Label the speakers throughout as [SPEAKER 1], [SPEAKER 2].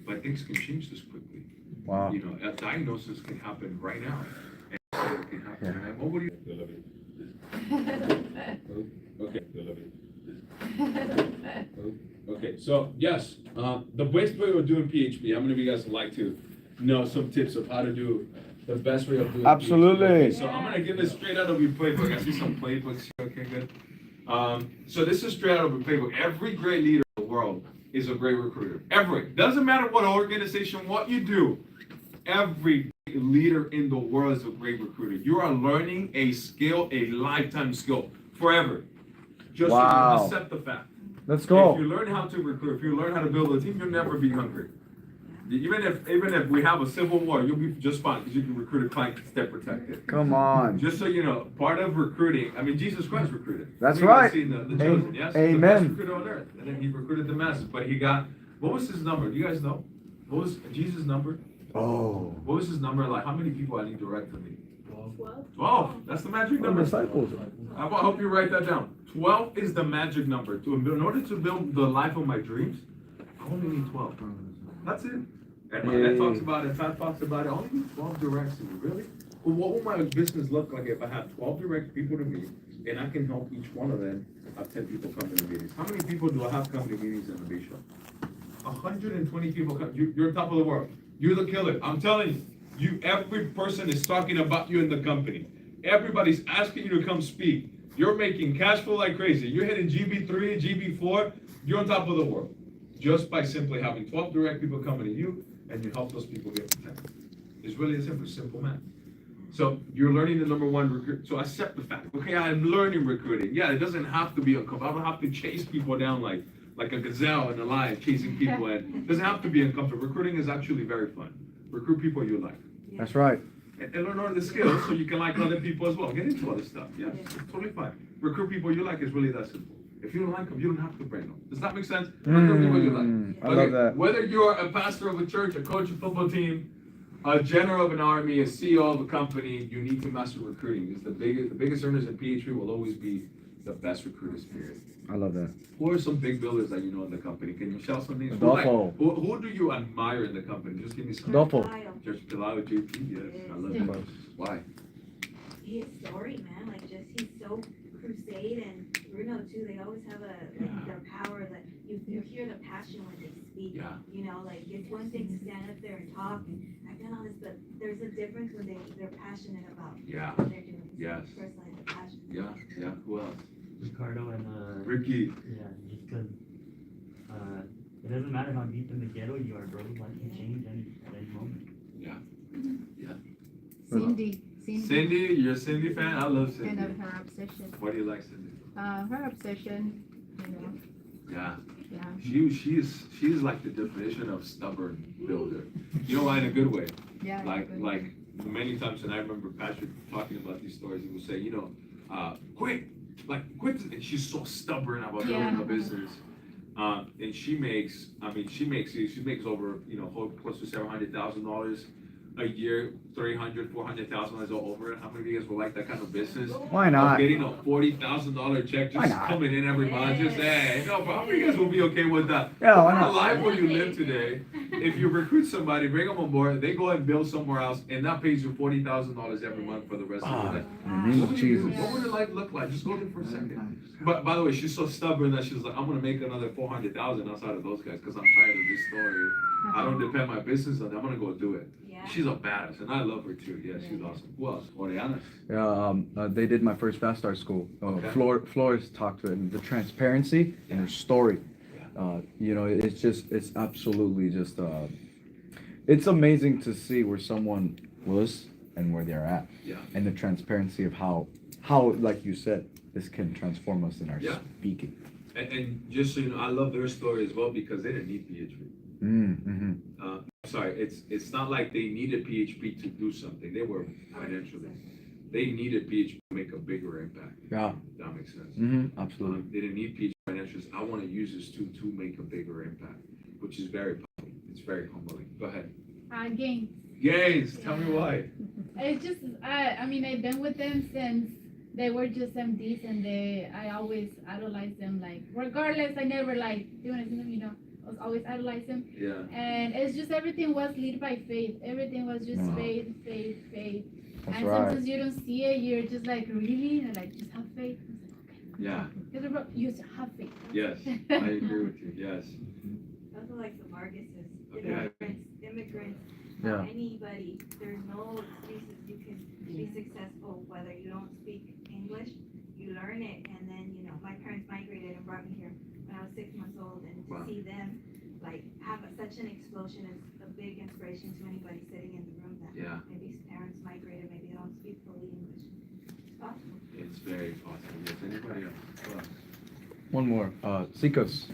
[SPEAKER 1] but things can change this quickly.
[SPEAKER 2] Wow.
[SPEAKER 1] You know, a diagnosis can happen right now. And it can happen.
[SPEAKER 2] Yeah.
[SPEAKER 1] And what would you? Okay. Okay. So yes, the best way of doing PHP. How many of you guys would like to know some tips of how to do the best way of doing
[SPEAKER 2] Absolutely.
[SPEAKER 1] PHP? Okay, so I'm gonna give this straight out of your playbook. I see some playbooks here. Okay, good. So this is straight out of your playbook. Every great leader in the world is a great recruiter. Every. Doesn't matter what organization, what you do. Every leader in the world is a great recruiter. You are learning a skill, a lifetime skill, forever. Just so you accept the fact.
[SPEAKER 2] Let's go.
[SPEAKER 1] If you learn how to recruit, if you learn how to build a team, you'll never be hungry. Even if we have a civil war, you'll be just fine because you can recruit a client and stay protected.
[SPEAKER 2] Come on.
[SPEAKER 1] Just so you know, part of recruiting, I mean, Jesus Christ recruited.
[SPEAKER 2] That's right.
[SPEAKER 1] The chosen, yes?
[SPEAKER 2] Amen.
[SPEAKER 1] The best recruiter on earth. And then he recruited the masses. But he got, what was his number? Do you guys know? What was Jesus' number?
[SPEAKER 2] Oh.
[SPEAKER 1] What was his number? Like, how many people I need to direct to me?
[SPEAKER 3] 12.
[SPEAKER 1] 12. That's the magic number.
[SPEAKER 2] Disciples.
[SPEAKER 1] I hope you write that down. 12 is the magic number. In order to build the life of my dreams, I only need 12. That's it. And my dad talks about it, Todd talks about it. I only need 12 directs to me. Really? Well, what would my business look like if I had 12 direct people to me and I can help each one of them have 10 people come to the meetings? How many people do I have come to meetings in the B show? 120 people come. You're top of the world. You're the killer. I'm telling you, every person is talking about you in the company. Everybody's asking you to come speak. You're making cash flow like crazy. You're hitting GB3, GB4. You're on top of the world. Just by simply having 12 direct people coming to you, and you help those people get to 10. It's really a simple math. So you're learning the number one recruit. So accept the fact. Okay, I'm learning recruiting. Yeah, it doesn't have to be uncomfortable. I don't have to chase people down like a gazelle and a lion chasing people. And it doesn't have to be uncomfortable. Recruiting is actually very fun. Recruit people you like.
[SPEAKER 2] That's right.
[SPEAKER 1] And learn all the skills so you can like other people as well. Get into other stuff. Yeah, it's totally fine. Recruit people you like is really that simple. If you don't like them, you don't have to bring them. Does that make sense? Recruit people you like.
[SPEAKER 2] I love that.
[SPEAKER 1] Whether you're a pastor of a church, a coach of a football team, a general of an army, a CEO of a company, you need to master recruiting. It's the biggest earners in PHP will always be the best recruiters, period.
[SPEAKER 2] I love that.
[SPEAKER 1] Who are some big builders that you know in the company? Can you shout some names?
[SPEAKER 2] Adolfo.
[SPEAKER 1] Who do you admire in the company? Just give me some.
[SPEAKER 2] Adolfo.
[SPEAKER 1] Just Pilato, JP, yes, I love him. Why?
[SPEAKER 3] His story, man, like just he's so crusade and Bruno too. They always have their power that you hear the passion when they speak.
[SPEAKER 1] Yeah.
[SPEAKER 3] You know, like it's one thing to stand up there and talk and I've done all this, but there's a difference when they're passionate about what they're doing.
[SPEAKER 1] Yes.
[SPEAKER 3] Personally, the passion.
[SPEAKER 1] Yeah. Who else?
[SPEAKER 4] Ricardo and
[SPEAKER 1] Ricky.
[SPEAKER 4] yeah, just because it doesn't matter how deep in the ghetto you are, bro. Life can change at any moment.
[SPEAKER 1] Yeah.
[SPEAKER 5] Cindy,
[SPEAKER 1] you're a Cindy fan? I love Cindy.
[SPEAKER 5] kind of her obsession.
[SPEAKER 1] Why do you like Cindy?
[SPEAKER 5] Her obsession,
[SPEAKER 1] Yeah.
[SPEAKER 5] yeah,
[SPEAKER 1] She's like the definition of stubborn builder. You know why? In a good way.
[SPEAKER 5] yeah.
[SPEAKER 1] Like many times, and I remember Patrick talking about these stories. He would say, quit, and she's so stubborn about building a business. And she makes over, close to $700,000 a year, $300,000-$400,000 all over it. How many of you guys would like that kind of business?
[SPEAKER 2] Why not?
[SPEAKER 1] Of getting a $40,000 check just coming in every month, just hey, no, but how many of you guys will be okay with that?
[SPEAKER 2] Yeah, why
[SPEAKER 1] What
[SPEAKER 2] not?
[SPEAKER 1] a life where you live today. If you recruit somebody, bring them on board, they go and build somewhere else, and that pays you $40,000 every month for the rest of your life. What would you do? What would your life look like? Just go there for a second. But by the way, she's so stubborn that she's like, I'm gonna make another $400,000 outside of those guys because I'm tired of this story. I don't depend my business on them. I'm gonna go do it.
[SPEAKER 3] Yeah.
[SPEAKER 1] She's a badass, and I love her too. Yeah, she's awesome. Who else? Oriana.
[SPEAKER 2] Yeah, they did my first Fast Start school.
[SPEAKER 1] Okay.
[SPEAKER 2] Flores talked to it, and the transparency and her story. It's absolutely just, it's amazing to see where someone was and where they're at.
[SPEAKER 1] Yeah.
[SPEAKER 2] And the transparency of how, like you said, this can transform us in our speaking.
[SPEAKER 1] And just so you know, I love their story as well because they didn't need PHP. Sorry, it's not like they needed PHP to do something. They were financially. They needed PHP to make a bigger impact.
[SPEAKER 2] Yeah.
[SPEAKER 1] That makes sense.
[SPEAKER 2] Absolutely.
[SPEAKER 1] They didn't need PHP financials. I want to use this to make a bigger impact, which is very powerful. It's very humbling. Go ahead.
[SPEAKER 5] Games.
[SPEAKER 1] Gains. Tell me why.
[SPEAKER 5] It's just, I've been with them since they were just MDs, and I always idolized them. Like, regardless, I never like doing anything, was always idolize him.
[SPEAKER 1] Yeah.
[SPEAKER 5] And it's just everything was led by faith. Everything was just
[SPEAKER 2] Yeah.
[SPEAKER 5] faith.
[SPEAKER 2] That's
[SPEAKER 5] And
[SPEAKER 2] right.
[SPEAKER 5] sometimes you don't see it, you're just like, really? And like, just have faith.
[SPEAKER 1] Yeah.
[SPEAKER 5] You just have faith.
[SPEAKER 1] Yes. I agree with you. Yes.
[SPEAKER 3] Those are like the Vargases,
[SPEAKER 1] Okay.
[SPEAKER 3] immigrants,
[SPEAKER 2] Yeah.
[SPEAKER 3] anybody, there's no excuses, you can be successful whether you don't speak English, you learn it, and then, you know, my parents migrated and brought me here when I was 6 months old, and to
[SPEAKER 1] Wow.
[SPEAKER 3] see them, like, have such an explosion is a big inspiration to anybody sitting in the room that
[SPEAKER 1] Yeah.
[SPEAKER 3] maybe parents migrated, maybe they don't speak fully English. It's possible.
[SPEAKER 1] It's very possible. Yes. Anybody else? Go on.
[SPEAKER 2] One more. Seekers.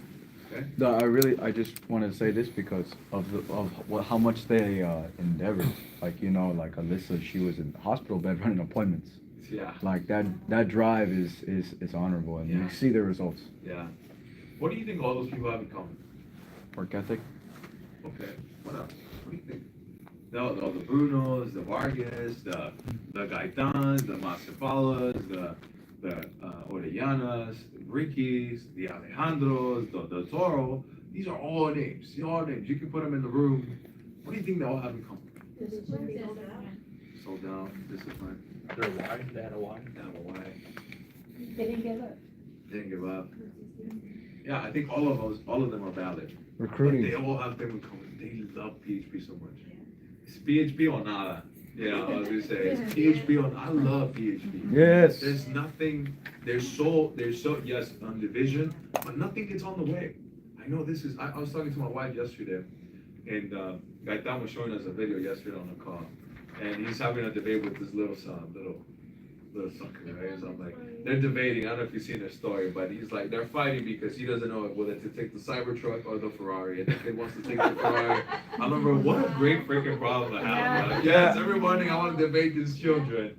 [SPEAKER 1] Okay.
[SPEAKER 2] I just want to say this because of how much they endeavored. Like, you know, like Alyssa, she was in the hospital bed running appointments.
[SPEAKER 1] Yeah.
[SPEAKER 2] Like that drive is honorable, and
[SPEAKER 1] Yeah.
[SPEAKER 2] you see the results.
[SPEAKER 1] Yeah. What do you think all those people have in common?
[SPEAKER 2] Work ethic.
[SPEAKER 1] Okay. What else? What do you think? No, the Brunos, the Vargas, the Gaitans, the Macefalas, the Orellanas, the Rickies, the Alejandros, the Toro. These are all names. These are all names. You can put them in the room. What do you think they all have in common? Sold out, discipline.
[SPEAKER 6] They're wide, they had a wide.
[SPEAKER 1] Down away.
[SPEAKER 5] They didn't give up.
[SPEAKER 1] Didn't give up. Yeah, I think all of them are valid. But
[SPEAKER 2] Recruiting.
[SPEAKER 1] they all have them in common. They love PHP so much. It's PHP or nada. You know, I was gonna say it's PHP or I love PHP.
[SPEAKER 2] Yes.
[SPEAKER 1] There's nothing. There's so yes on division, but nothing gets on the way. I know this is. I was talking to my wife yesterday, and Gaitan was showing us a video yesterday on the call, and he's having a debate with this little son, little sucker, right? So I'm like, they're debating. I don't know if you've seen their story, but he's like, they're fighting because he doesn't know whether to take the Cybertruck or the Ferrari, and if he wants to take the Ferrari, I remember what a great freaking problem to have. Like, yes, every morning I want to debate these children,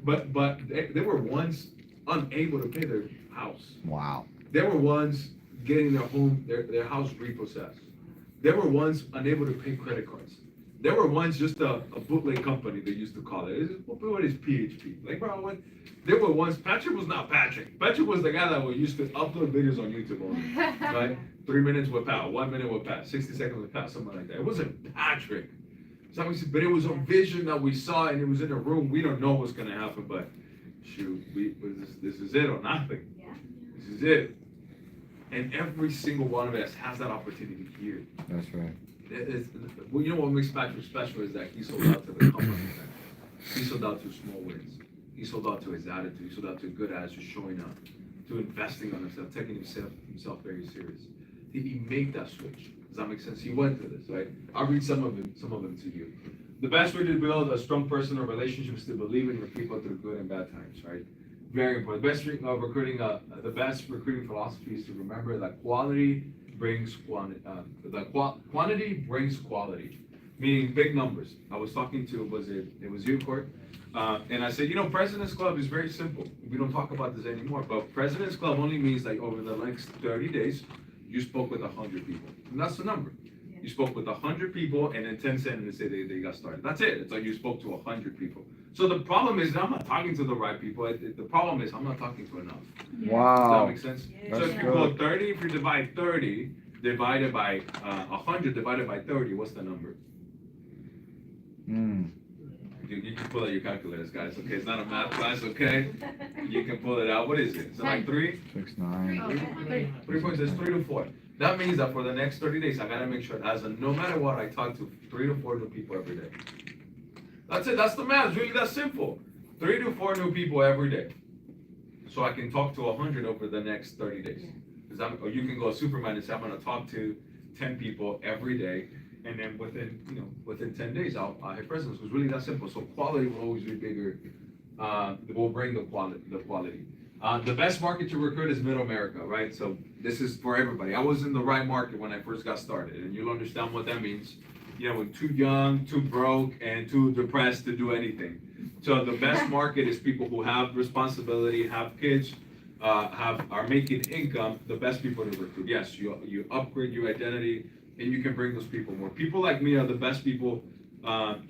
[SPEAKER 1] but they were once unable to pay their house.
[SPEAKER 2] Wow.
[SPEAKER 1] They were once getting their house repossessed. They were once unable to pay credit cards. They were once just a bootleg company, they used to call it. What is PHP? Like, bro, what? They were once, Patrick was not Patrick. Patrick was the guy that used to upload videos on YouTube only, right? 3 minutes with Pat, 1 minute with Pat, 60 seconds with Pat, something like that. It wasn't Patrick. So but it was a vision that we saw, and it was in a room. We don't know what's going to happen, but shoot, this is it or nothing.
[SPEAKER 3] Yeah.
[SPEAKER 1] This is it. And every single one of us has that opportunity here.
[SPEAKER 2] That's right.
[SPEAKER 1] Well, you know what makes Patrick special is that he sold out to the company. He sold out to small wins. He sold out to his attitude. He sold out to a good attitude, showing up, to investing on himself, taking himself very serious. Did he make that switch? Does that make sense? He went through this, right? I'll read some of them to you. The best way to build a strong personal relationship is to believe in your people through good and bad times, right? Very important. The best recruiting philosophy is to remember that quality brings quantity. Quantity brings quality, meaning big numbers. I was talking to, it was you, Court? And I said, President's Club is very simple. We don't talk about this anymore, but President's Club only means like over the next 30 days, you spoke with 100 people. And that's the number. You spoke with 100 people, and then 10 sentences say they got started. That's it. It's like you spoke to 100 people. So the problem is I'm not talking to the right people. The problem is I'm not talking to enough. Does that
[SPEAKER 2] Wow.
[SPEAKER 1] make sense?
[SPEAKER 3] Yeah.
[SPEAKER 1] So if you go 30, if you divide 30 divided by 100 divided by 30, what's the number?
[SPEAKER 2] Mm.
[SPEAKER 1] You can pull out your calculators, guys. Okay, it's not a math class, okay? You can pull it out. What is it? Is it like 3?
[SPEAKER 2] 6, 9.
[SPEAKER 1] 3 points is 3 to 4. That means that for the next 30 days, I gotta make sure no matter what, I talk to 3 to 4 new people every day. That's it. That's the math. It's really that simple. 3 to 4 new people every day. So I can talk to 100 over the next 30 days. Or you can go Superman and say, I'm gonna talk to 10 people every day. And then within 10 days, I'll hit presidents. It was really that simple. So quality will always be bigger. Will bring the quality. The best market to recruit is Middle America, right? So this is for everybody. I was in the right market when I first got started, and you'll understand what that means. We're too young, too broke, and too depressed to do anything. So the best market is people who have responsibility, have kids, are making income. The best people to recruit. Yes, you upgrade your identity, and you can bring those people more. People like me are the best people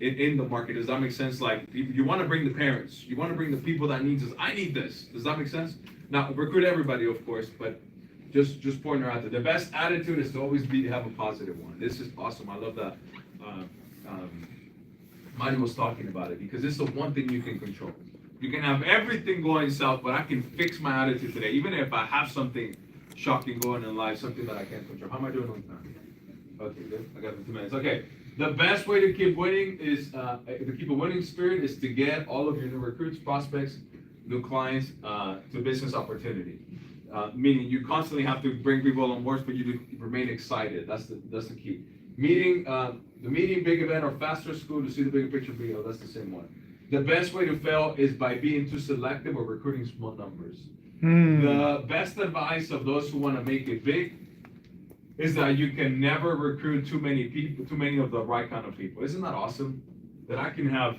[SPEAKER 1] in the market. Does that make sense? Like, you want to bring the parents. You want to bring the people that need this. I need this. Does that make sense? Now, recruit everybody, of course, but Just pointing her out there. The best attitude is to always have a positive one. This is awesome. I love that. Marty was talking about it because this is the one thing you can control. You can have everything going south, but I can fix my attitude today, even if I have something shocking going in life, something that I can't control. How am I doing on time? Okay, good. I got 2 minutes. Okay. The best way to keep winning is to keep a winning spirit is to get all of your new recruits, prospects, new clients to business opportunity. Meaning you constantly have to bring people on board for you to remain excited. That's the key. The meeting big event or faster school to see the bigger picture video. That's the same one. The best way to fail is by being too selective or recruiting small numbers. The best advice of those who want to make it big is that you can never recruit too many people, too many of the right kind of people. Isn't that awesome? That I can have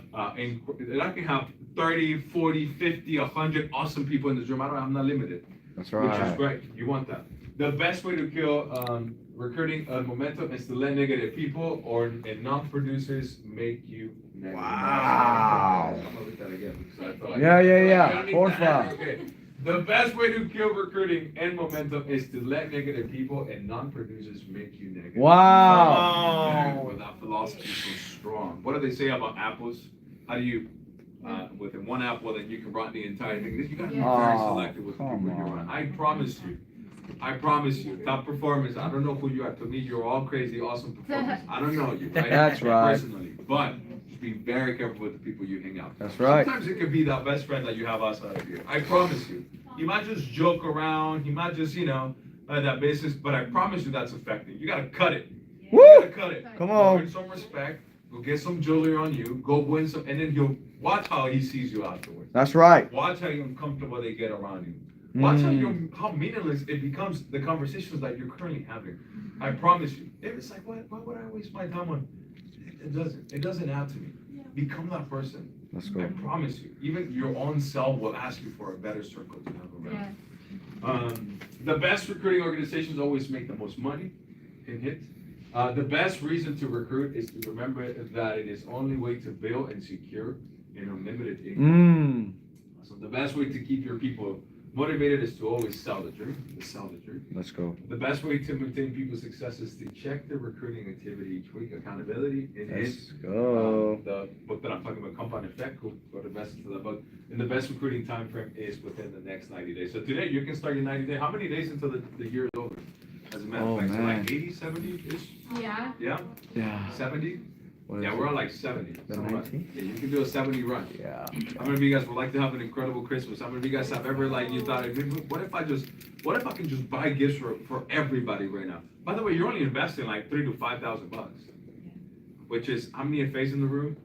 [SPEAKER 1] 30, 40, 50, 100 awesome people in this room. I'm not limited.
[SPEAKER 2] That's right.
[SPEAKER 1] Which is great. You want that. The best way to kill recruiting momentum is to let negative people and non-producers make you negative.
[SPEAKER 2] Wow.
[SPEAKER 1] I'm gonna read that again. Because I thought
[SPEAKER 2] Yeah.
[SPEAKER 1] I
[SPEAKER 2] Porfa.
[SPEAKER 1] okay. The best way to kill recruiting and momentum is to let negative people and non-producers make you negative.
[SPEAKER 2] Wow.
[SPEAKER 1] Well, that philosophy is so strong. What do they say about apples? How do you, within one apple, then you can run the entire thing? You gotta be very selective with the people you run. I promise you, top performers, I don't know who you are. To me, you're all crazy, awesome performers. I don't know you, right?
[SPEAKER 2] That's right.
[SPEAKER 1] Personally. But just be very careful with the people you hang out with.
[SPEAKER 2] That's right.
[SPEAKER 1] Sometimes it could be that best friend that you have outside of here. I promise you. He might just joke around. He might just, that business. But I promise you that's effective. You gotta cut it.
[SPEAKER 2] Woo!
[SPEAKER 1] You gotta cut it.
[SPEAKER 2] Come
[SPEAKER 1] Go
[SPEAKER 2] on.
[SPEAKER 1] earn some respect. Go get some jewelry on you. Go win some, and then he'll watch how he sees you afterwards.
[SPEAKER 2] That's right.
[SPEAKER 1] Watch how uncomfortable they get around you. Watch how meaningless it becomes the conversations that you're currently having. I promise you. If it's like, why would I waste my time on? It doesn't add to me. Become that person.
[SPEAKER 2] Let's
[SPEAKER 1] I
[SPEAKER 2] go.
[SPEAKER 1] promise you. Even your own self will ask you for a better circle to have around. The best recruiting organizations always make the most money in hit. The best reason to recruit is to remember that it is only way to build and secure an unlimited income. So the best way to keep your people motivated is to always sell the dream.
[SPEAKER 2] Let's go.
[SPEAKER 1] The best way to maintain people's success is to check the recruiting activity each week. Accountability in it.
[SPEAKER 2] Let's go.
[SPEAKER 1] The book that I'm talking about, Compound Effect, go to the to the book. And the best recruiting time frame is within the next 90 days. So today you can start your 90 days. How many days until the year is over? As a matter of fact, so
[SPEAKER 2] man.
[SPEAKER 1] like 80, 70-ish?
[SPEAKER 5] Yeah.
[SPEAKER 1] Yeah?
[SPEAKER 2] Yeah.
[SPEAKER 1] 70?
[SPEAKER 2] What
[SPEAKER 1] Yeah,
[SPEAKER 2] is
[SPEAKER 1] we're
[SPEAKER 2] it?
[SPEAKER 1] on like 70.
[SPEAKER 2] The
[SPEAKER 1] So run.
[SPEAKER 2] 90?
[SPEAKER 1] Yeah, you can do a 70 run.
[SPEAKER 2] Yeah.
[SPEAKER 1] How many of you guys would like to have an incredible Christmas? How many of you guys have ever you thought, what if I can just buy gifts for everybody right now? By the way, you're only investing like $3,000 to $5,000, which is how many FAs in the room?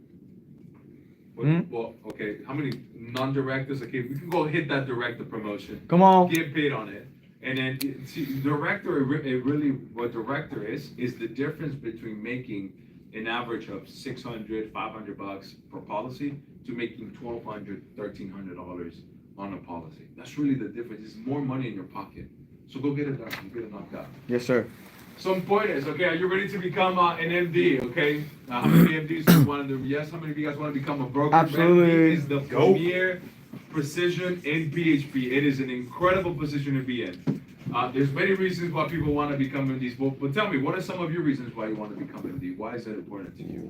[SPEAKER 1] Well, okay, how many non-directors? Okay, we can go hit that director promotion.
[SPEAKER 2] Come on.
[SPEAKER 1] Get paid on it. And then, see, what director is the difference between making an average of $600, $500 per policy to making $1,200, $1,300 on a policy. That's really the difference. It's more money in your pocket. So go get it done. Get it knocked out.
[SPEAKER 2] Yes, sir.
[SPEAKER 1] Some pointers, okay? Are you ready to become an MD, okay? How many MDs do you want to do? Yes, how many of you guys want to become a broker?
[SPEAKER 2] Absolutely.
[SPEAKER 1] MD is the premier precision in PHP. It is an incredible position to be in. There's many reasons why people want to become MDs, but tell me, what are some of your reasons why you want to become MD? Why is that important to you?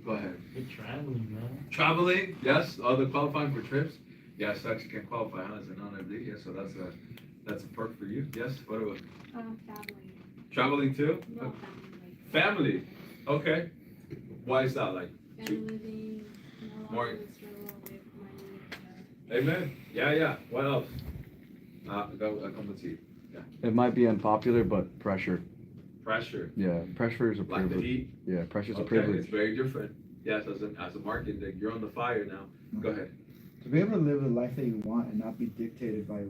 [SPEAKER 1] Go ahead.
[SPEAKER 4] Good traveling, man.
[SPEAKER 1] Traveling, yes. Other qualifying for trips, yes. Actually, can qualify as a non-MD, yes. So that's a perk for you, yes. What about
[SPEAKER 3] Family.
[SPEAKER 1] traveling too?
[SPEAKER 3] No, family.
[SPEAKER 1] Family, okay. Why is that like?
[SPEAKER 3] And living
[SPEAKER 1] More-
[SPEAKER 3] in struggle with money.
[SPEAKER 1] Amen. Yeah. What else? Come with you.
[SPEAKER 2] It might be unpopular, but pressure.
[SPEAKER 1] Pressure,
[SPEAKER 2] Yeah, pressure is a
[SPEAKER 1] like the
[SPEAKER 2] privilege.
[SPEAKER 1] heat.
[SPEAKER 2] Yeah, pressure's a
[SPEAKER 1] Okay,
[SPEAKER 2] privilege.
[SPEAKER 1] it's very different. Yes, as a market, you're on the fire now. Go ahead.
[SPEAKER 7] To be able to live the life that you want and not be dictated by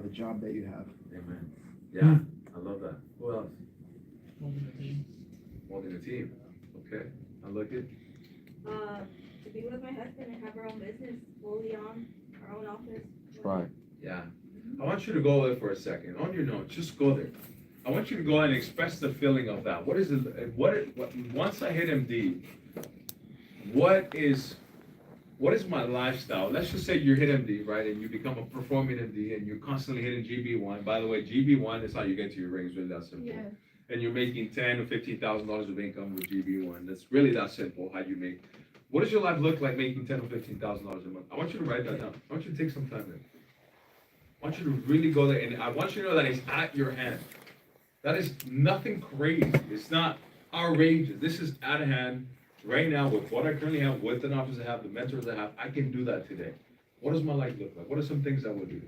[SPEAKER 7] the job that you have.
[SPEAKER 1] Amen. Yeah, I love that. Who else? Holding a team. Okay, I like it.
[SPEAKER 3] To be with my husband and have our own business, fully on our own office.
[SPEAKER 2] That's right.
[SPEAKER 1] Yeah. I want you to go there for a second. On your note, just go there. I want you to go and express the feeling of that. What is it? Once I hit MD, what is what is my lifestyle? Let's just say you're hit MD, right, and you become a performing MD, and you're constantly hitting GB1. By the way, GB1 is how you get to your rings, really that simple.
[SPEAKER 5] Yes.
[SPEAKER 1] And you're making $10,000 or $15,000 of income with GB1. That's really that simple. How you make. What does your life look like making $10,000 or $15,000 a month? I want you to write that down. I want you to take some time there. I want you to really go there, and I want you to know that it's at your hand. That is nothing crazy. It's not outrageous. This is at hand right now with what I currently have, with the knowledge I have, the mentors I have. I can do that today. What does my life look like? What are some things I would do?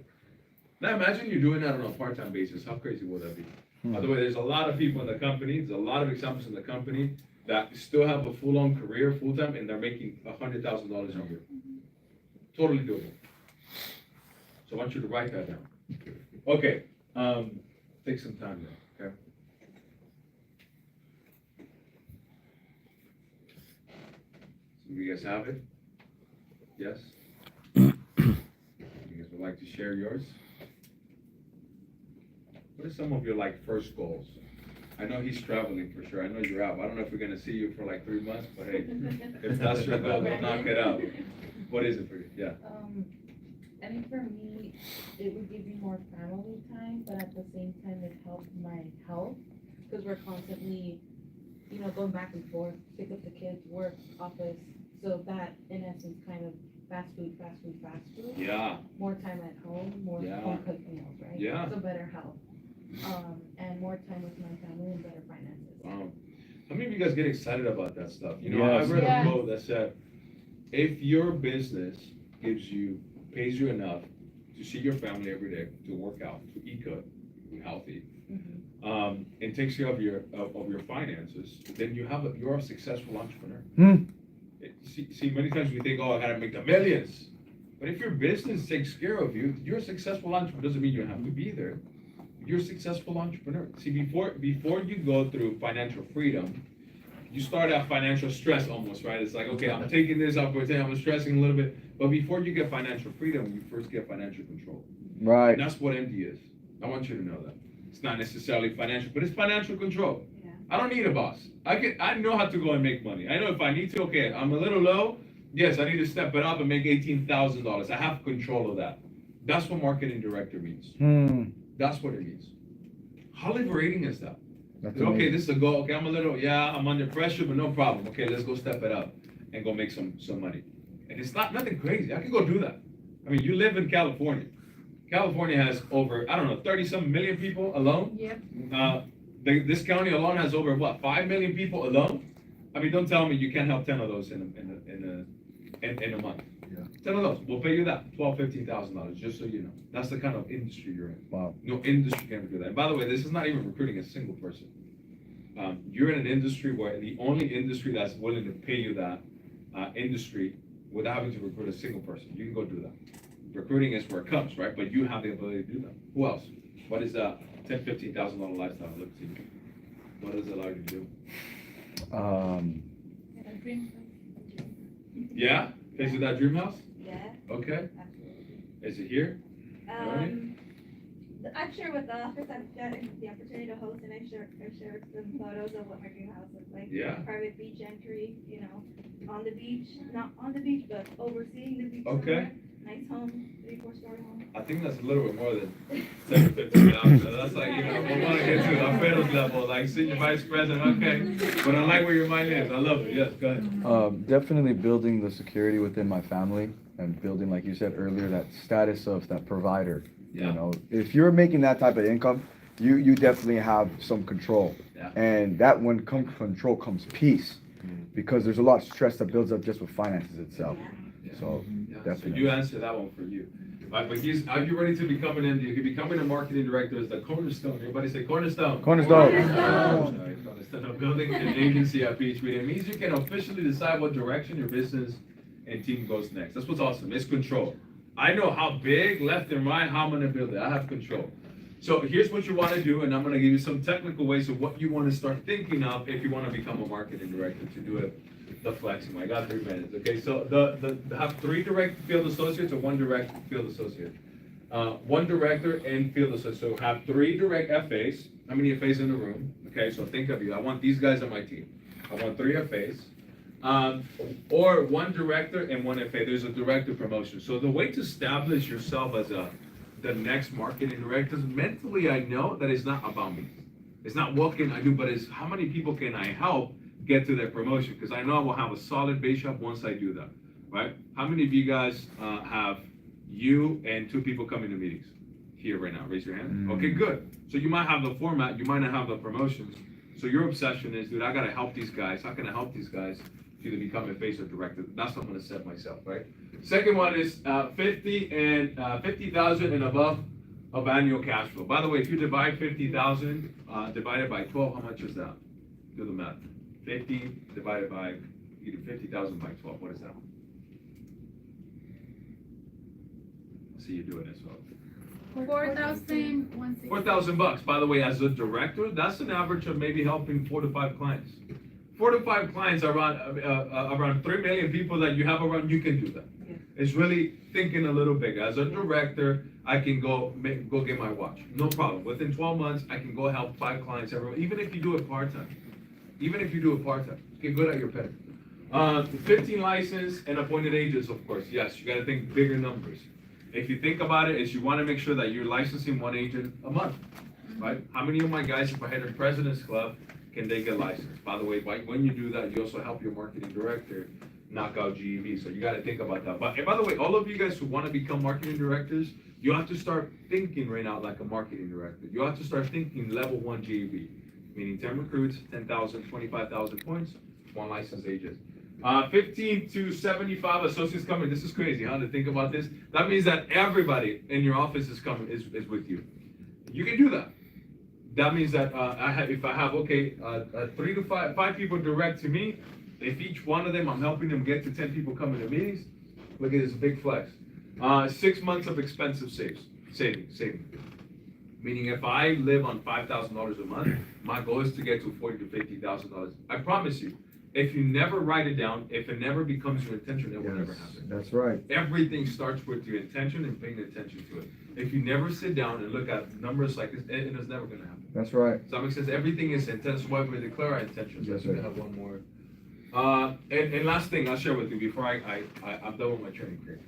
[SPEAKER 1] Now imagine you're doing that on a part-time basis. How crazy would that be? By the way, there's a lot of people in the company, there's a lot of examples in the company that still have a full-on career, full-time, and they're making $100,000 a year. Totally doable. So I want you to write that down. Okay, take some time there, okay? So you guys have it? Yes? You guys would like to share yours? What are some of your first goals? I know he's traveling for sure. I know you're out. I don't know if we're gonna see you for 3 months, but hey, if that's your goal, then knock it out. What is it for you? Yeah.
[SPEAKER 8] I think for me, it would give me more family time, but at the same time, it helped my health, because we're constantly, going back and forth, pick up the kids, work, office, so that, in essence, kind of fast food.
[SPEAKER 1] Yeah.
[SPEAKER 8] More time at home, more
[SPEAKER 1] Yeah.
[SPEAKER 8] home cooked meals, right?
[SPEAKER 1] Yeah.
[SPEAKER 8] So better health, and more time with my family and better finances.
[SPEAKER 1] Wow. How many of you guys get excited about that stuff? I
[SPEAKER 2] Yes.
[SPEAKER 1] read
[SPEAKER 5] Yes.
[SPEAKER 1] a quote that said, if your business pays you enough to see your family every day, to work out, to eat good, be healthy, and takes care of your finances, then you're a successful entrepreneur. See, many times we think, I gotta make the millions. But if your business takes care of you, you're a successful entrepreneur. Doesn't mean you have to be there. You're a successful entrepreneur. See, before you go through financial freedom, you start out financial stress almost, right? It's like, okay, I'm taking this up, I'm stressing a little bit. But before you get financial freedom, you first get financial control.
[SPEAKER 2] Right.
[SPEAKER 1] And that's what MD is. I want you to know that. It's not necessarily financial, but it's financial control.
[SPEAKER 3] Yeah.
[SPEAKER 1] I don't need a boss. I know how to go and make money. I know if I need to, okay, I'm a little low. Yes, I need to step it up and make $18,000. I have control of that. That's what marketing director means. That's what it means. How liberating is that?
[SPEAKER 2] That's
[SPEAKER 1] Okay,
[SPEAKER 2] amazing.
[SPEAKER 1] this is a goal. Okay, I'm under pressure, but no problem. Okay, let's go step it up and go make some money. And it's nothing crazy. I can go do that. I mean, you live in California. California has over, 30-some million people alone.
[SPEAKER 5] Yep.
[SPEAKER 1] This county alone has over 5 million people alone. I mean, don't tell me you can't help 10 of those in a month.
[SPEAKER 7] Yeah.
[SPEAKER 1] 10 of those. We'll pay you that, $12,000-$15,000, just so you know. That's the kind of industry you're in.
[SPEAKER 2] Wow.
[SPEAKER 1] No industry can ever do that. And by the way, this is not even recruiting a single person. You're in an industry where the only industry that's willing to pay you that industry without having to recruit a single person. You can go do that. Recruiting is where it comes, right? But you have the ability to do that. Who else? What is that $10,000, $15,000 lifestyle look to you? What does it allow you to do? Yeah? Is it that dream house?
[SPEAKER 3] Yeah,
[SPEAKER 1] Okay.
[SPEAKER 3] absolutely.
[SPEAKER 1] Is it here?
[SPEAKER 3] I've shared with the office, I've gotten the opportunity to host, and I've shared some photos of what my dream house looks like.
[SPEAKER 1] Yeah.
[SPEAKER 3] Private beach entry, on the beach, not on the beach, but overseeing the beach.
[SPEAKER 1] Okay.
[SPEAKER 3] somewhere. Nice home, 3-4-story home.
[SPEAKER 1] I think that's a little bit more than $10,000-$15,000. That's like, we want to get to Alfredo's level, like senior vice president, okay. But I like where your mind is. I love it. Yes, go ahead.
[SPEAKER 2] Definitely building the security within my family and building, like you said earlier, that status of that provider.
[SPEAKER 1] Yeah.
[SPEAKER 2] If you're making that type of income, you definitely have some control.
[SPEAKER 1] Yeah.
[SPEAKER 2] And that when comes control comes peace, because there's a lot of stress that builds up just with finances itself.
[SPEAKER 1] Yeah.
[SPEAKER 2] So
[SPEAKER 1] Yeah. So
[SPEAKER 2] definitely.
[SPEAKER 1] you answer that one for you. But are you ready to become an MD? Becoming a marketing director is the cornerstone. Everybody say cornerstone.
[SPEAKER 2] Cornerstone.
[SPEAKER 1] Cornerstone of building an agency at PHP. It means you can officially decide what direction your business and team goes next. That's what's awesome. It's control. I know how big, left and right, how I'm gonna build it. I have control. So here's what you wanna do, and I'm gonna give you some technical ways of what you wanna start thinking of if you wanna become a marketing director to do it the flexing. I got 3 minutes, okay? So have 3 direct field associates or 1 direct field associate. 1 director and field associate. So have 3 direct FAs. How many FAs in the room? Okay, so think of you. I want these guys on my team. I want 3 FAs. Or one director and one FA. There's a director promotion. So the way to establish yourself as the next marketing director is mentally, I know that it's not about me. It's not what can I do, but it's how many people can I help get to their promotion? Because I know I will have a solid base shop once I do that, right? How many of you guys have you and 2 people coming to meetings here right now? Raise your hand. Okay, good. So you might have the format, you might not have the promotions. So your obsession is, dude, I gotta help these guys. How can I help these guys to either become a face or director? That's what I'm gonna set myself, right? Second one is 50,000 and above of annual cash flow. By the way, if you divide 50,000 divided by 12, how much is that? Do the math. 50 divided by, you do 50,000 by 12. What is that? I see you doing it as well.
[SPEAKER 5] 4,160.
[SPEAKER 1] $4,000. By the way, as a director, that's an average of maybe helping 4 to 5 clients. 4 to 5 clients around 3 million people that you have around. You can do that.
[SPEAKER 3] Yeah.
[SPEAKER 1] It's really thinking a little bigger. As a director, I can go get my watch. No problem. Within 12 months, I can go help 5 clients every. Even if you do it part time. Get good at your pen. 15 licensed and appointed agents, of course. Yes, you got to think bigger numbers. If you think about it, is you want to make sure that you're licensing 1 agent a month, right? How many of my guys, if I had a President's Club, can they get licensed? By the way, when you do that, you also help your marketing director knock out GEV. So you got to think about that. But and by the way, all of you guys who want to become marketing directors, you have to start thinking right now like a marketing director. You have to start thinking level 1 GEV, meaning 10 recruits, 10,000, 25,000 points, 1 licensed agent. 15 to 75 associates coming. This is crazy, huh? To think about this. That means that everybody in your office is coming, is with you. You can do that. That means that if I have 3 to 5 people direct to me, if each one of them I'm helping them get to 10 people coming to meetings, look at this big flex. 6 months of expensive saving. Meaning if I live on $5,000 a month, my goal is to get to $40,000 to $50,000. I promise you. If you never write it down, if it never becomes your intention, it will never happen.
[SPEAKER 7] That's right.
[SPEAKER 1] Everything starts with your intention and paying attention to it. If you never sit down and look at numbers like this, it is never going to happen.
[SPEAKER 7] That's right.
[SPEAKER 1] Does that make sense? Everything is intense. Why we declare our intentions.
[SPEAKER 7] Yes,
[SPEAKER 1] We're
[SPEAKER 7] sir.
[SPEAKER 1] going to have one more. And last thing I'll share with you before I'm done with my training period.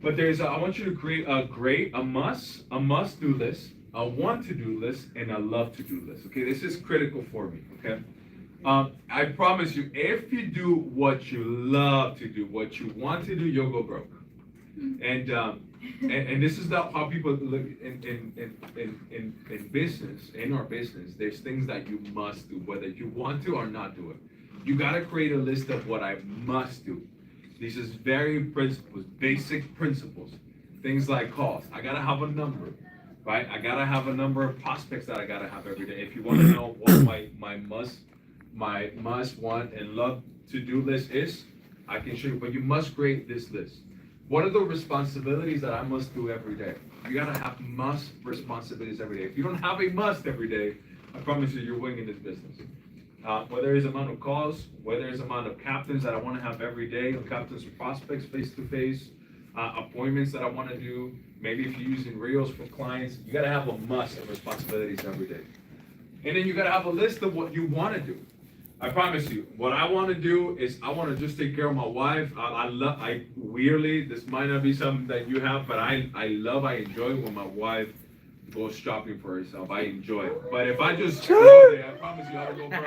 [SPEAKER 1] But I want you to create a must do list, a want to do list, and a love to do list. Okay, this is critical for me. Okay. I promise you, if you do what you love to do, what you want to do, you'll go broke. And this is how people look in business, in our business. There's things that you must do, whether you want to or not do it. You gotta create a list of what I must do. These is very principles, basic principles. Things like calls. I gotta have a number, right? I gotta have a number of prospects that I gotta have every day. If you want to know what my must, want, and love to-do list is, I can show you, but you must create this list. What are the responsibilities that I must do every day? You gotta have must responsibilities every day. If you don't have a must every day, I promise you, you're winging this business. Whether it's amount of calls, whether it's amount of captains that I wanna have every day, or captains or prospects face-to-face, appointments that I wanna do, maybe if you're using Reels for clients, you gotta have a must of responsibilities every day. And then you gotta have a list of what you wanna do. I promise you, what I want to do is I want to just take care of my wife. Weirdly, this might not be something that you have, but I enjoy when my wife goes shopping for herself. I enjoy it. But if I just go there, I promise you I will go broke.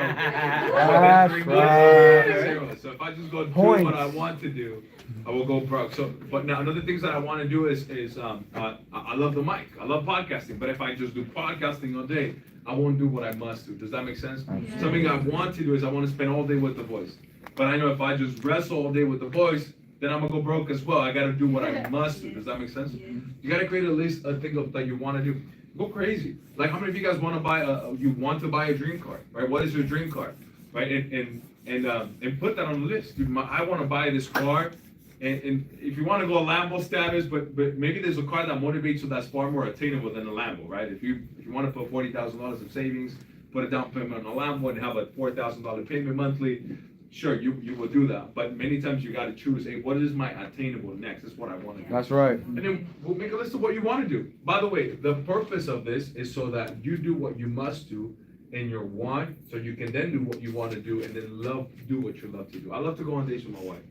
[SPEAKER 7] That's right.
[SPEAKER 1] So if I just go do what I want to do, I will go broke. So, but now another things that I want to do is I love the mic. I love podcasting. But if I just do podcasting all day, I won't do what I must do. Does that make sense?
[SPEAKER 7] Yeah.
[SPEAKER 1] Something I want to do is I want to spend all day with the voice. But I know if I just wrestle all day with the voice, then I'm gonna go broke as well. I gotta do what I must do. Does that make sense?
[SPEAKER 3] Yeah.
[SPEAKER 1] You gotta create a list of things that you want to do. Go crazy. Like how many of you guys want to buy a dream car, right? What is your dream car, right? And put that on the list. I want to buy this car. And if you want to go Lambo status, but maybe there's a car that motivates you that's far more attainable than a Lambo, right? If you want to put $40,000 in savings, put a down payment on a Lambo and have a $4,000 payment monthly, sure, you will do that. But many times you got to choose, hey, what is my attainable next? That's what I want to do.
[SPEAKER 7] That's right.
[SPEAKER 1] And then we'll make a list of what you want to do. By the way, the purpose of this is so that you do what you must do, in your want, so you can then do what you want to do and then do what you love to do. I love to go on dates with my wife.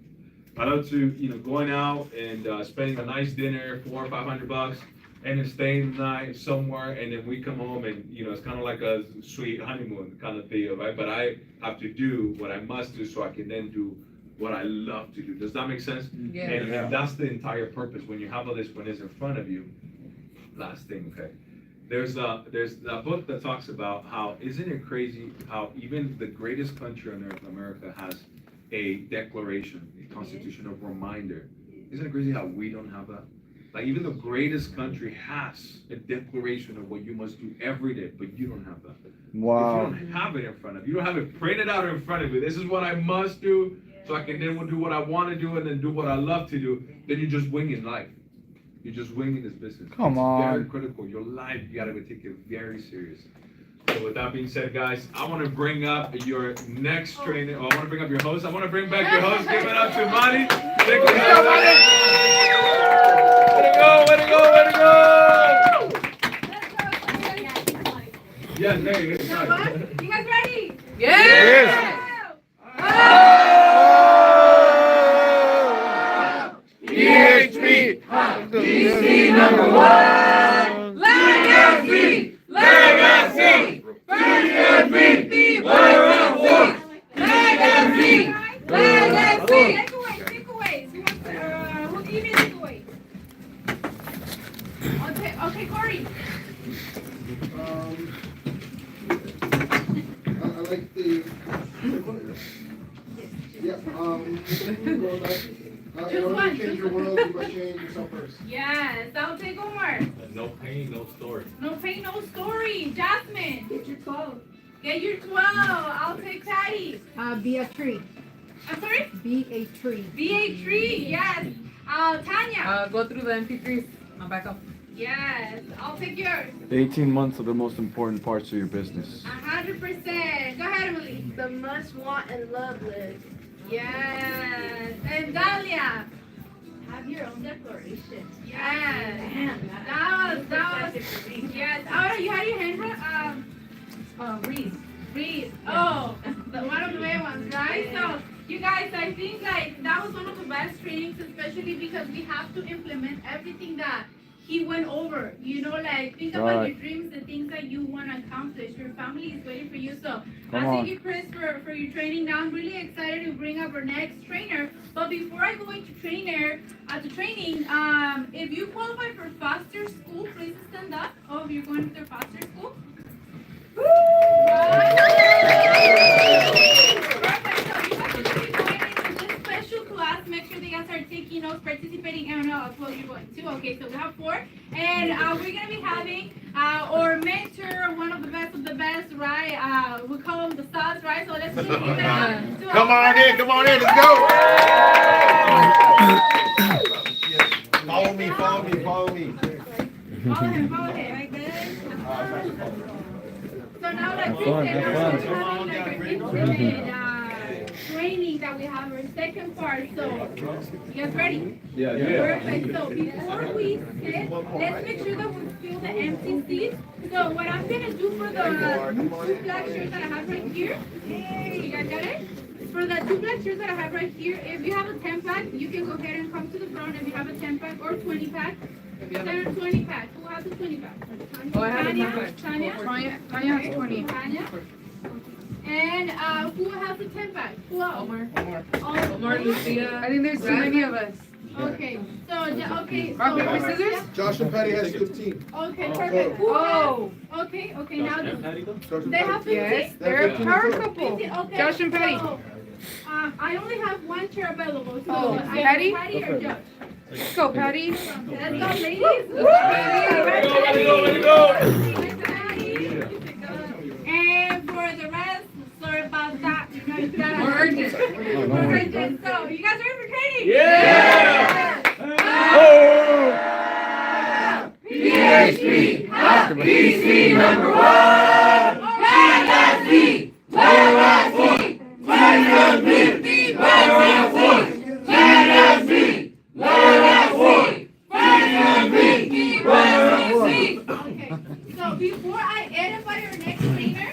[SPEAKER 1] I love to, going out and spending a nice dinner, $400 or $500, and then staying the night somewhere, and then we come home and, it's kind of like a sweet honeymoon kind of deal, right? But I have to do what I must do so I can then do what I love to do. Does that make sense?
[SPEAKER 9] Yeah.
[SPEAKER 1] And that's the entire purpose. When you have all this, when it's in front of you, last thing, okay? There's a book that talks about how, isn't it crazy how even the greatest country on earth, America, has a declaration, a constitutional reminder. Isn't it crazy how we don't have that? Like even the greatest country has a declaration of what you must do every day, but you don't have that.
[SPEAKER 2] Wow.
[SPEAKER 1] If you don't have it in front of you, don't have it printed out in front of you. This is what I must do, so I can then do what I want to do and then do what I love to do. Then you're just winging life. You're just winging this business.
[SPEAKER 2] Come on.
[SPEAKER 1] It's very critical. Your life, you gotta take it very serious. So with that being said, guys, I want to bring up your next trainer. I want to bring up your host. I want to bring back your host. Give it up to Manny. Way to go! Yes, there you go.
[SPEAKER 5] You guys ready?
[SPEAKER 9] Yes.
[SPEAKER 2] PHP,
[SPEAKER 9] DC number one. Legacy. Legacy.
[SPEAKER 5] Takeaways. Who can give me takeaways? Okay, Corey.
[SPEAKER 7] I like the. Yeah. In order to change your world, you must change yourself first.
[SPEAKER 5] Yes, I'll take Omar.
[SPEAKER 6] No pain, no story.
[SPEAKER 5] No pain, no story. Jasmine.
[SPEAKER 3] Get your 12.
[SPEAKER 5] Get your 12. I'll take Patty.
[SPEAKER 10] Be a tree.
[SPEAKER 5] I'm sorry?
[SPEAKER 10] Be a tree.
[SPEAKER 5] Be a tree. Yes. Tanya.
[SPEAKER 9] Go through the MP3s. I'm back up.
[SPEAKER 5] Yes. I'll take yours.
[SPEAKER 2] 18 months of the most important parts of your business.
[SPEAKER 5] 100%. Go ahead, Emily.
[SPEAKER 3] The must, want, and love list.
[SPEAKER 5] Yes. And Dalia.
[SPEAKER 3] Have your own declaration.
[SPEAKER 5] Yes.
[SPEAKER 3] Damn,
[SPEAKER 5] That was. Yes. Oh, you had your hand
[SPEAKER 3] Reese.
[SPEAKER 5] Read. Oh, one of the main ones, right? So, you guys, I think that was one of the best trainings, especially because we have to implement everything that he went over. Think about your dreams, the things that you want to accomplish. Your family is waiting for you. So, thank you, Chris, for your training. Now I'm really excited to bring up our next trainer. But before I go into training, if you qualify for foster school, please stand up. Oh, if you're going to their foster school. Perfect. So you guys should be going into this special class. Make sure that you guys are taking notes, participating, and I'll tell you going to. Okay, so we have 4, and we're gonna be having our mentor, one of the best, right? We call him the sauce, right? So let's give it to
[SPEAKER 6] Come on in, let's go! Follow me.
[SPEAKER 5] Follow him. Right, good. So now, like we said, we're having like an intimate training that we have our second part. So, you guys ready?
[SPEAKER 2] Yeah.
[SPEAKER 5] Perfect. So before we sit, let's make sure that we fill the empty seats. So what I'm gonna do for the 2 black shirts that I have right here, you guys got it? For the 2 black shirts that I have right here, if you have a 10-pack, you can go ahead and come to the front. If you have a 10-pack or 20-pack, then a 20-pack. Who has a 20-pack?
[SPEAKER 9] Oh, I have a
[SPEAKER 5] Tanya?
[SPEAKER 9] 10-pack.
[SPEAKER 5] Tanya?
[SPEAKER 9] Tanya has 20.
[SPEAKER 5] Tanya? And who has a 10-pack? Who else?
[SPEAKER 9] Omar, Lucia. I think there's too many of us.
[SPEAKER 5] Okay, so
[SPEAKER 9] Rock, paper, scissors?
[SPEAKER 7] Josh and Patty has 15.
[SPEAKER 5] Okay, perfect. Who
[SPEAKER 9] Oh.
[SPEAKER 5] has? Okay, now
[SPEAKER 7] Josh and
[SPEAKER 5] they have 15.
[SPEAKER 9] Yes, they're a power couple.
[SPEAKER 5] 15, okay.
[SPEAKER 9] Josh and Patty.
[SPEAKER 5] So, I only have 1 chair available. So
[SPEAKER 9] Oh,
[SPEAKER 5] I
[SPEAKER 9] Patty?
[SPEAKER 5] Patty or Josh?
[SPEAKER 9] Let's go, Patty.
[SPEAKER 5] Let's go, ladies.
[SPEAKER 1] Way to go!
[SPEAKER 5] And for the rest, sorry about that. You gotta.
[SPEAKER 9] We're urgent.
[SPEAKER 5] We're urgent. So, you guys ready for training?
[SPEAKER 1] Yeah!
[SPEAKER 9] PHP, DC number one. Legacy.
[SPEAKER 5] Okay, so before I edify our next trainer,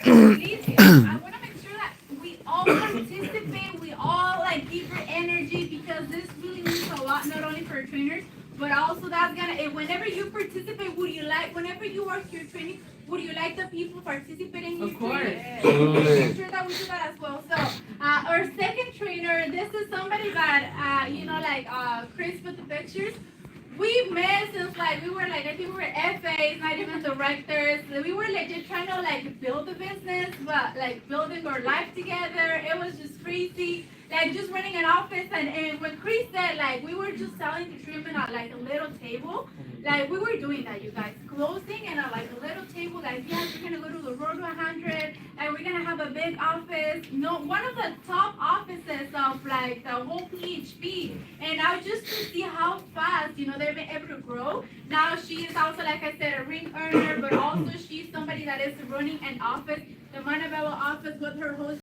[SPEAKER 5] but also that's gonna, whenever you participate, whenever you are here training, would you like the people participating in
[SPEAKER 9] Of course.
[SPEAKER 5] training? Make sure that we do that as well. So, our second trainer, this is somebody that, Chris put the pictures. We met since we were I think we were FAs, not even directors. We were just trying to build a business, but building our life together. It was just crazy. Just running an office, and when Chris said we were just selling the treatment at a little table, we were doing that, you guys, closing and at a little table, yes, we're gonna go to the road to 100, and we're gonna have a big office. No, one of the top offices of the whole PHP, and now just to see how fast they've been able to grow. Now she is also, like I said, a ring earner, but also she's somebody that is running an office, the Montebello office, with her host.